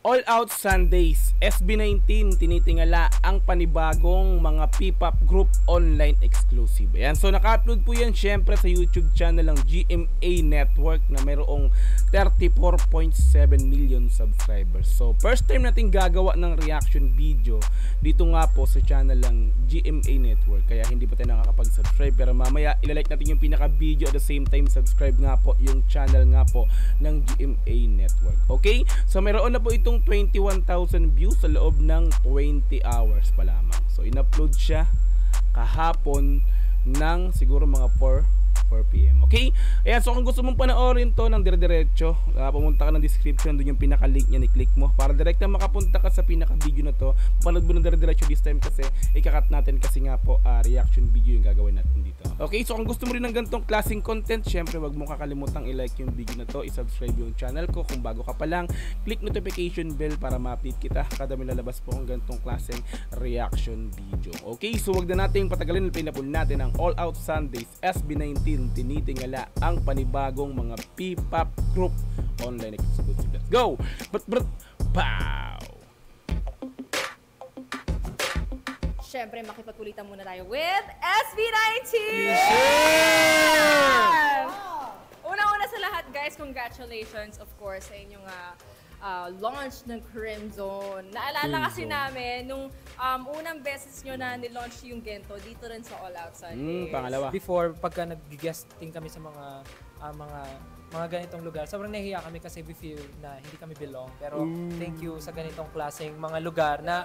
All Out Sundays, SB19 tinitingala ang panibagong mga P-pop group online exclusive. Ayan, so naka-upload po yan syempre sa YouTube channel ng GMA Network na mayroong 34.7 million subscribers. So first time natin gagawa ng reaction video dito nga po sa channel ng GMA Network. Kaya hindi pa tayo nakakapag-subscribe, pero mamaya ilalike natin yung pinaka-video at the same time subscribe nga po yung channel nga po ng GMA Network. Okay? So mayroon na po itong 21,000 views sa loob ng 20 hours pa lamang. So in-upload siya kahapon ng siguro mga 4 PM. Okay? Ayan, so kung gusto mong panoorin to ng dire-diretso, pumunta ka ng description, doon yung pinaka-link niya, i-click mo para direct na makapunta ka sa pinaka-video na to. Panood mo ng dire-diretso this time kasi ikakat natin kasi nga po reaction video yung gagawin natin dito. Okay, so kung gusto mo rin ng ganitong klaseng content, syempre wag mo kakalimutang i-like yung video na to, i-subscribe yung channel ko. Kung bago ka pa lang, click notification bell para ma-update kita kada may lalabas po ang ganitong klaseng reaction video. Okay, so wag na nating patagalin, pinapun natin ang All Out Sundays SB19 tinitingala ang panibagong mga P-pop group online exclusive. Let's go! Pow! Siyempre, makipagkulitan muna tayo with SB19! Yeah! Unang-una sa lahat, guys, congratulations, of course, sa inyong launch ng Crimson. Naalala kasi namin, nung unang beses nyo na nilaunch yung Gento, dito rin sa All Out Sundays. Pangalawa. Before, pagka nag-guesting kami sa mga ganitong lugar, sobrang nahihiya kami kasi we feel na hindi kami belong. Pero thank you sa ganitong klaseng mga lugar na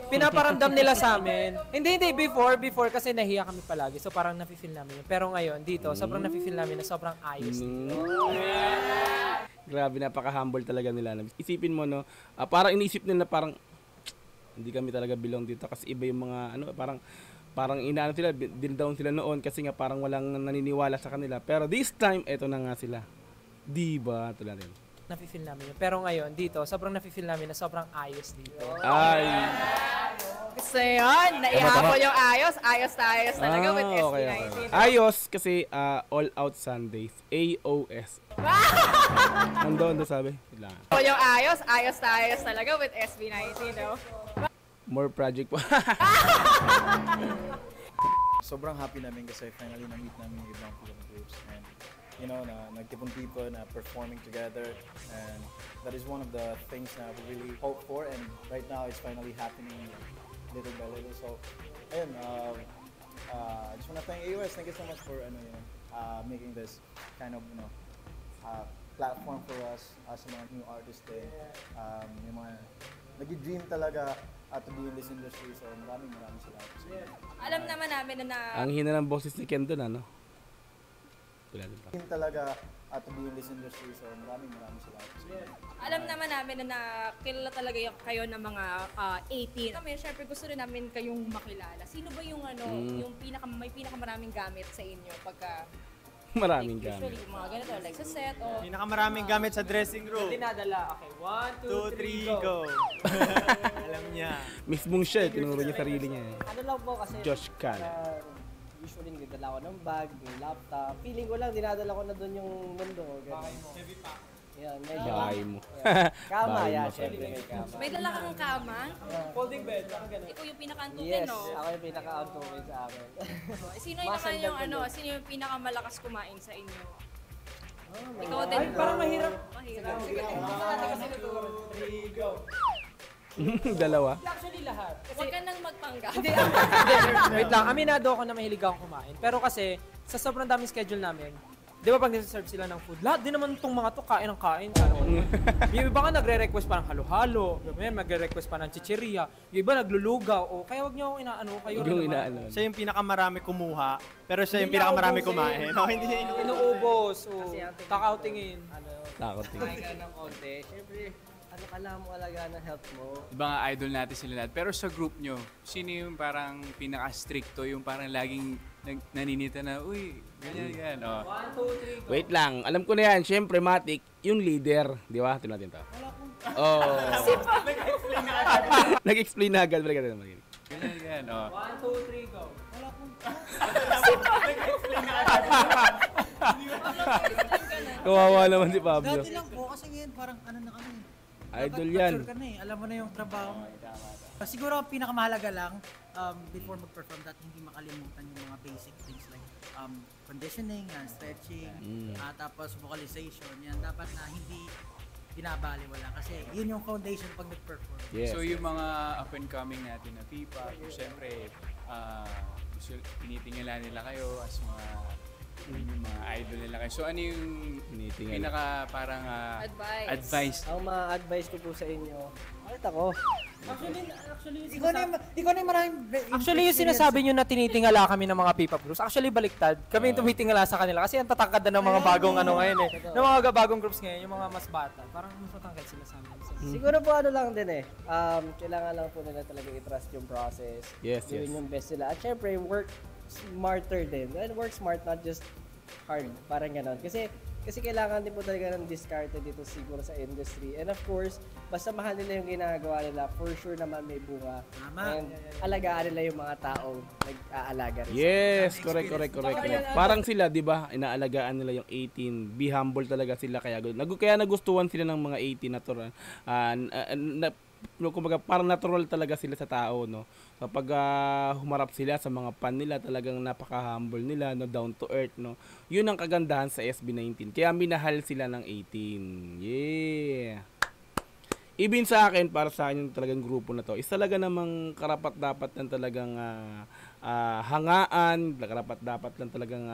pinaparamdam nila sa amin. Hindi, before kasi nahiya kami palagi. So parang nafe-feel namin yun. Pero ngayon, dito, sobrang nafe-feel namin na sobrang ayos dito. Grabe, napaka-humble talaga nila. Isipin mo, no, parang inisip nila parang hindi kami talaga belong dito kasi iba yung mga parang inaano sila, din-down sila noon kasi nga parang walang naniniwala sa kanila. Pero this time, eto na nga sila. Diba? Ito natin. Nafe-feel namin yun. Pero ngayon, dito, sobrang nafe-feel namin na sobrang ayos dito. Ay! Gusto yun, naihapon yung ayos. Ayos na ayos talaga with SB19. Okay. Ayos kasi All Out Sundays. AOS. Ano sabi? Yung ayos na ayos talaga with SB19, no? More project po. Sobrang happy namin kasi finally na-meet namin yung ibang film groups and you know, nagtipon-tipon na performing together, and that is one of the things na we really hope for, and right now it's finally happening little by little. So ayun, I just want to thank AOS. Thank you so much for making this kind of platform for us as mga new artists din. Yung mga nag-dream talaga to be in this industry. So maraming salamat. Alam naman namin na Ang hina ng boses ni Ken doon, ano? Dream talaga to be in this industry. So maraming salamat. alam naman namin na kilala talaga kayo ng mga 18. Kami, syempre gusto rin namin kayong makilala. Sino ba yung yung may pinakamaraming gamit sa inyo pagka Maraming like, gamit. usually mga ganito like sa set o Pinakamaraming gamit sa dressing room. Dinadala. Okay, 1, 2, 3, 2, 3, go. Alam niya. Mismong siya, tinuro niya sarili niya. Ano lang po kasi, Josh Can. usually nagdadala ko ng bag, yung laptop. Feeling ko lang, dinadala ko na doon yung mundo. Bakay mo. Heavy pack. Yan, medyo. Bahay mo. Kama, Bahay yan, mo, syempre sabi. may kama. may dala kang kama. Folding bed, parang ganun. Ikaw yung pinaka-antukin, Yes, no? ako yung pinaka-outgoing sa akin. Sino yung naman Masandal yung ko sino yung pinakamalakas kumain sa inyo? Oh, Ikaw din. Ay, parang mahirap. Mahirap. Sige, tingnan natin kasi siguro. 3, go. Dalawa. Actually, lahat. Huwag ka nang magpanggap. Hindi, wait lang. Aminado ako na mahilig akong kumain. Pero kasi, sa sobrang daming schedule namin, di ba pag nasa-serve sila ng food, lahat din naman itong mga to kain ng kain. Yung iba nga nagre-request pa ng halo-halo, yung magre-request pa ng chichirya, yung iba naglulugaw, o kaya wag niyo akong inaano, kayo Yung naman. inaano. Siya yung pinakamarami kumuha, pero siya yung pinakamarami kumain. No, hindi niya Inuubos, o Kasi ang tingin ko, kakautingin. Takot Kumain ka ng konti. Syempre, kailangan mo alagaan ng health mo. Iba nga idol natin sila lahat. Pero sa group nyo, sino yung parang pinaka-stricto, yung parang laging naninita na, uy, ganyan. Oh. 1, 2, 3, go. Wait lang, alam ko na yan. Siyempre, Matic, yung leader. Di ba? Tingnan natin to. Oh. Nag-explain na agad. Balik natin. Ganyan. Oh. 1, 2, 3, go. Kawawa naman si Pablo. Dati lang po, kasi ngayon parang ano na kami. Idol dapat yan. mature ka na eh. Alam mo na yung trabaho. Siguro ang pinakamahalaga lang before mag-perform that hindi makalimutan yung mga basic things like conditioning, stretching, tapos vocalization. Yan dapat na hindi binabaliwala kasi yun yung foundation pag nag-perform. Yes. So yung mga up and coming natin na P-pop, syempre tinitingala nila kayo as yung mga idol nila kayo. So ano yung pinaka parang advice? Ang mga advice ko po sa inyo, bakit ako? Ikaw na yung maraming Actually, yung sinasabi nyo na tinitingala kami ng mga P-pop groups, actually baliktad. Kami yung tumitingala sa kanila kasi ang tatangkad na ng mga bagong ano ngayon eh. Ng mga bagong groups ngayon, yung mga mas bata. Parang mas matangkad sila sa amin. Siguro po ano lang din eh. Kailangan lang po nila talaga i-trust yung process. Yes, Gawin yung best nila. At syempre, work smarter din. And work smart, not just hard. Parang ganon. Kasi kailangan din po talaga ng discarded dito siguro sa industry. And of course, basta mahal nila yung ginagawa nila, for sure naman may bunga. And alagaan nila yung mga taong nag-aalaga rin. Yes, correct. Parang sila, 'di ba? Inaalagaan nila yung 18. Be humble talaga sila kaya nagustuhan sila ng mga 18 natural. Kumbaga parang natural talaga sila sa tao, no. Kapag humarap sila sa mga fan nila, talagang napaka-humble nila, no, down to earth, no. 'Yun ang kagandahan sa SB19. Kaya minahal sila ng 18. Yeah. Even sa akin, para sa akin yung talagang grupo na to, is talaga namang karapat-dapat ng talagang hangaan, karapat-dapat lang talagang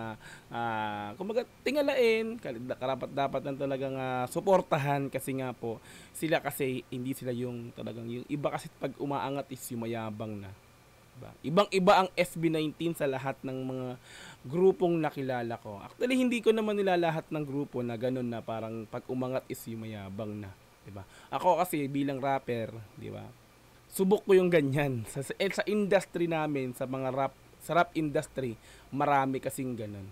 kumbaga tingalain, karapat-dapat lang talagang suportahan kasi nga po, sila kasi hindi sila yung talagang yung iba kasi pag umaangat is yung mayabang na. Diba? Ibang-iba ang SB19 sa lahat ng mga grupong nakilala ko. Actually, hindi ko naman nila lahat ng grupo na ganun na parang pag umangat is yung mayabang na. Diba? Ako kasi bilang rapper, di ba? Subok ko yung ganyan. Sa industry namin, sa rap industry, marami kasing ganun.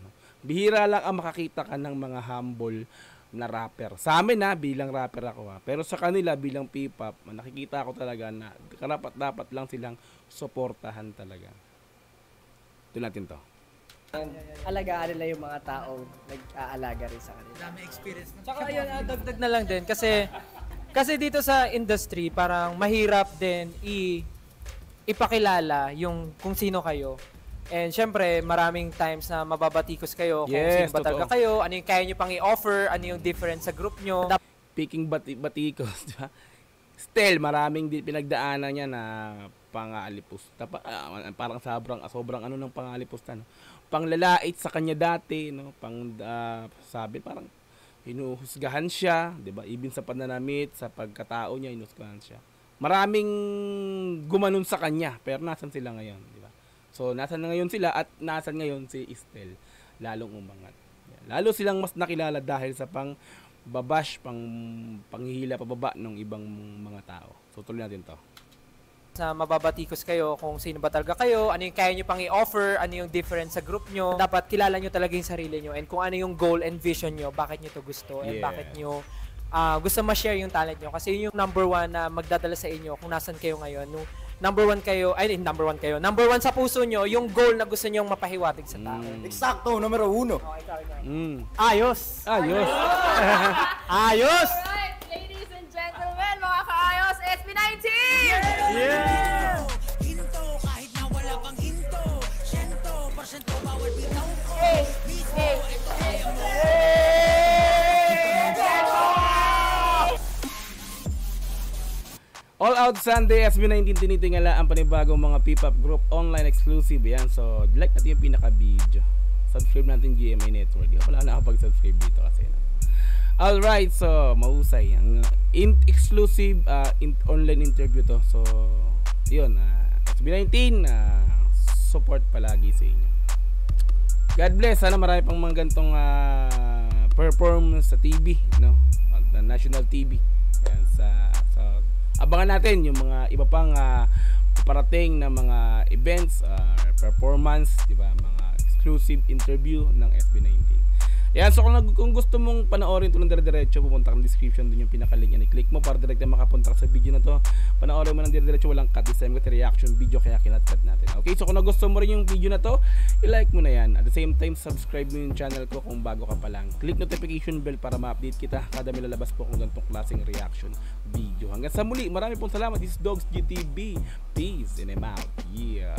Bihira lang ang makakita ka ng mga humble na rapper. Sa amin bilang rapper ako pero sa kanila bilang P-pop, nakikita ko talaga na dapat lang silang suportahan talaga. Ito natin to. And alagaan nila yung mga taong nag-aalaga rin sa kanila. Dami experience. Tsaka yun, dagdag na lang din kasi dito sa industry parang mahirap din ipakilala yung kung sino kayo. And syempre, maraming times na mababatikos kayo kung sino ba talaga kayo, ano yung kaya nyo pang i-offer, ano yung difference sa group nyo. Speaking batikos, diba? Still, maraming pinagdaanan niya na pang-alipusta. Parang sobrang ano ng pang-alipusta. No? Panglalait sa kanya dati, no? Sabi, parang hinuhusgahan siya, diba? Even sa pananamit, sa pagkatao niya, hinuhusgahan siya. Maraming gumanon sa kanya, pero nasan sila ngayon, diba? So, nasan na ngayon sila at nasan ngayon si Estel, lalong umangat. Lalo silang mas nakilala dahil sa pang-babash, panghihila pababa ng ibang mga tao. So, tuloy natin to. Na mababatikos kayo kung sino ba talaga kayo, ano yung kaya nyo pang i-offer, ano yung difference sa group nyo. Dapat kilala nyo talaga yung sarili nyo and kung ano yung goal and vision nyo, bakit nyo to gusto and bakit nyo gusto ma-share yung talent nyo. Kasi yun yung number one na magdadala sa inyo kung nasan kayo ngayon. Nung number one sa puso nyo, yung goal na gusto nyong mapahiwatig sa tao. Eksakto, numero 1. Ayos! Ayos! Ayos! Alright, ladies and gentlemen, mga kaayos, SB19! Yeah! Hinto, kahit na wala kang hinto 100% bawal bitaw ko Mismo, ito kaya mo All Out Sunday, SB19 tinitingala ang panibagong mga P-pop group online exclusive. Yan, so like natin yung pinaka-video. Subscribe natin GMA Network. Wala na ako pag-subscribe dito kasi. Alright, so mahusay. Ang exclusive online interview to. So, yun. SB19, support palagi sa inyo. God bless. Sana marami pang mga gantong performance sa TV, no? National TV. Yan, abangan natin yung mga iba pang parating na mga events, performance, di ba? Mga exclusive interview ng SB19. Yan, so kung gusto mong panoorin ito ng dire-diretso, pupunta ka ng description dun yung pinaka-link yan. I-click mo para direct na makapunta ka sa video na to. Panoorin mo ng dire-diretso, walang cut. This time kasi reaction video kaya kinat-cut natin. Okay, so kung gusto mo rin yung video na to, i-like mo na yan. At the same time, subscribe mo yung channel ko kung bago ka pa lang. Click notification bell para ma-update kita kada may lalabas po kung ganitong klaseng reaction video. Hanggang sa muli, marami pong salamat. This is Dogs GTV. Peace and I'm out. Yeah.